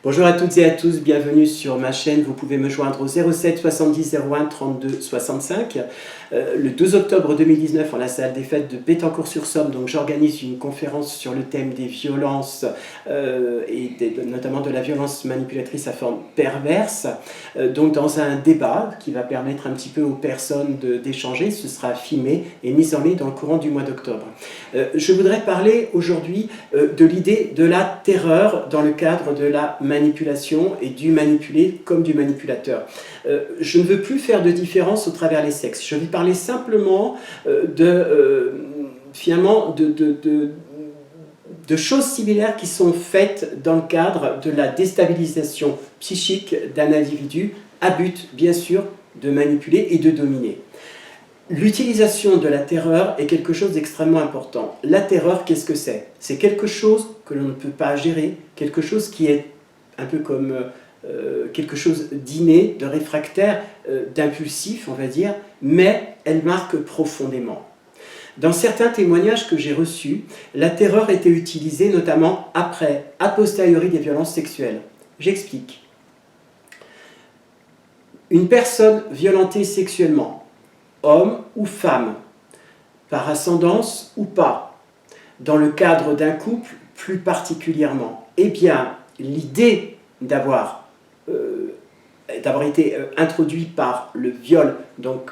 Bonjour à toutes et à tous, bienvenue sur ma chaîne. Vous pouvez me joindre au 07 70 01 32 65. Le 12 octobre 2019, en la salle des fêtes de Bettencourt-sur-Somme, donc j'organise une conférence sur le thème des violences notamment de la violence manipulatrice à forme perverse. Donc dans un débat qui va permettre un petit peu aux personnes d'échanger, ce sera filmé et mis en ligne dans le courant du mois d'octobre. Je voudrais parler aujourd'hui de l'idée de la terreur dans le cadre de la manipulation et du manipulé comme du manipulateur. Je ne veux plus faire de différence au travers les sexes. Je vais parler simplement finalement de choses similaires qui sont faites dans le cadre de la déstabilisation psychique d'un individu à but, bien sûr, de manipuler et de dominer. L'utilisation de la terreur est quelque chose d'extrêmement important. La terreur, qu'est-ce que c'est? C'est quelque chose que l'on ne peut pas gérer, quelque chose qui est un peu comme quelque chose d'inné, de réfractaire, d'impulsif, on va dire, mais elle marque profondément. Dans certains témoignages que j'ai reçus, la terreur était utilisée notamment après, a posteriori des violences sexuelles. J'explique. Une personne violentée sexuellement, homme ou femme, par ascendance ou pas, dans le cadre d'un couple plus particulièrement, eh bien, l'idée d'avoir été introduit par le viol, donc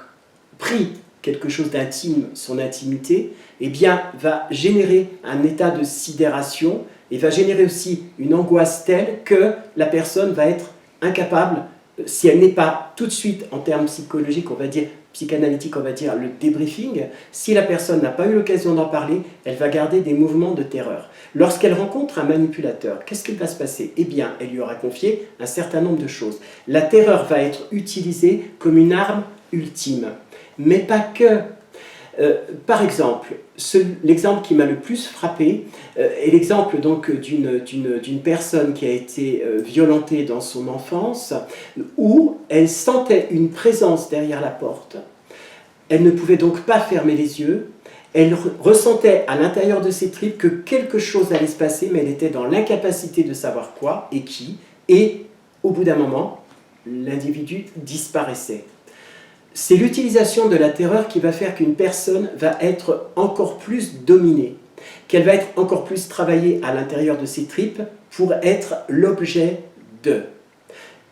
pris quelque chose d'intime, son intimité, eh bien, va générer un état de sidération et va générer aussi une angoisse telle que la personne va être incapable, si elle n'est pas tout de suite, en termes psychologiques, on va dire, psychanalytique, on va dire, le débriefing, si la personne n'a pas eu l'occasion d'en parler, elle va garder des mouvements de terreur. Lorsqu'elle rencontre un manipulateur, qu'est-ce qui va se passer? Eh bien, elle lui aura confié un certain nombre de choses. La terreur va être utilisée comme une arme ultime, mais pas que. Par exemple, l'exemple qui m'a le plus frappé est l'exemple donc d'une personne qui a été violentée dans son enfance, où elle sentait une présence derrière la porte. Elle ne pouvait donc pas fermer les yeux. Elle ressentait à l'intérieur de ses tripes que quelque chose allait se passer, mais elle était dans l'incapacité de savoir quoi et qui. Et au bout d'un moment, l'individu disparaissait. C'est l'utilisation de la terreur qui va faire qu'une personne va être encore plus dominée, qu'elle va être encore plus travaillée à l'intérieur de ses tripes pour être l'objet de.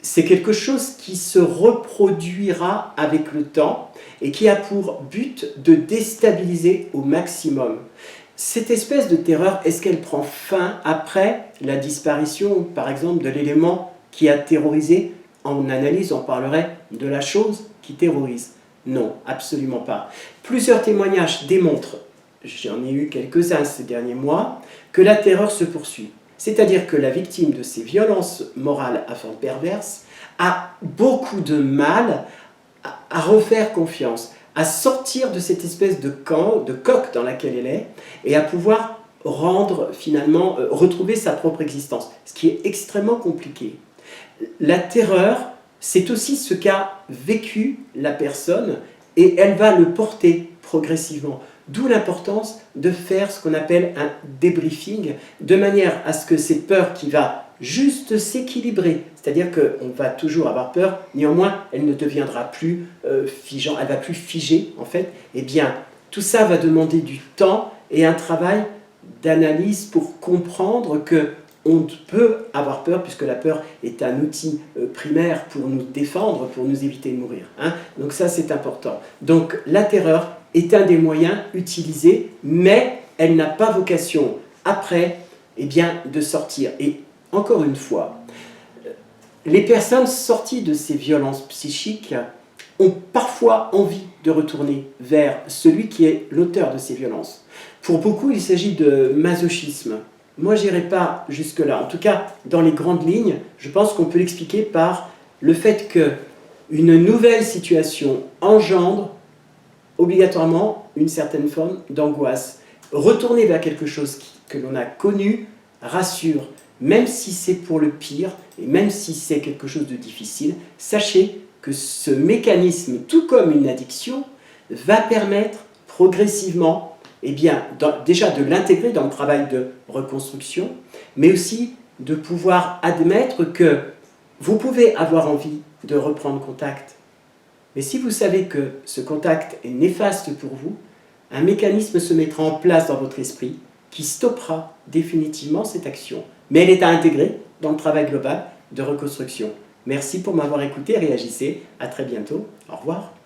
C'est quelque chose qui se reproduira avec le temps et qui a pour but de déstabiliser au maximum. Cette espèce de terreur, est-ce qu'elle prend fin après la disparition, par exemple, de l'élément qui a terrorisé? En analyse, on parlerait de la chose qui terrorise. Non, absolument pas. Plusieurs témoignages démontrent, j'en ai eu quelques-uns ces derniers mois, que la terreur se poursuit. C'est-à-dire que la victime de ces violences morales à forme perverse a beaucoup de mal à refaire confiance, à sortir de cette espèce de coque dans laquelle elle est, et à pouvoir retrouver sa propre existence, ce qui est extrêmement compliqué. La terreur, c'est aussi ce qu'a vécu la personne et elle va le porter progressivement. D'où l'importance de faire ce qu'on appelle un débriefing, de manière à ce que cette peur qui va juste s'équilibrer, c'est-à-dire qu'on va toujours avoir peur, néanmoins elle ne deviendra plus figeante, elle ne va plus figer en fait, eh bien tout ça va demander du temps et un travail d'analyse pour comprendre que on peut avoir peur, puisque la peur est un outil primaire pour nous défendre, pour nous éviter de mourir. Donc ça, c'est important. Donc la terreur est un des moyens utilisés, mais elle n'a pas vocation, après, de sortir. Et encore une fois, les personnes sorties de ces violences psychiques ont parfois envie de retourner vers celui qui est l'auteur de ces violences. Pour beaucoup, il s'agit de masochisme. Moi, je n'irai pas jusque-là. En tout cas, dans les grandes lignes, je pense qu'on peut l'expliquer par le fait qu'une nouvelle situation engendre obligatoirement une certaine forme d'angoisse. Retourner vers quelque chose que l'on a connu rassure, même si c'est pour le pire, et même si c'est quelque chose de difficile, sachez que ce mécanisme, tout comme une addiction, va permettre progressivement déjà de l'intégrer dans le travail de reconstruction, mais aussi de pouvoir admettre que vous pouvez avoir envie de reprendre contact. Mais si vous savez que ce contact est néfaste pour vous, un mécanisme se mettra en place dans votre esprit qui stoppera définitivement cette action. Mais elle est à intégrer dans le travail global de reconstruction. Merci pour m'avoir écouté, réagissez. À très bientôt. Au revoir.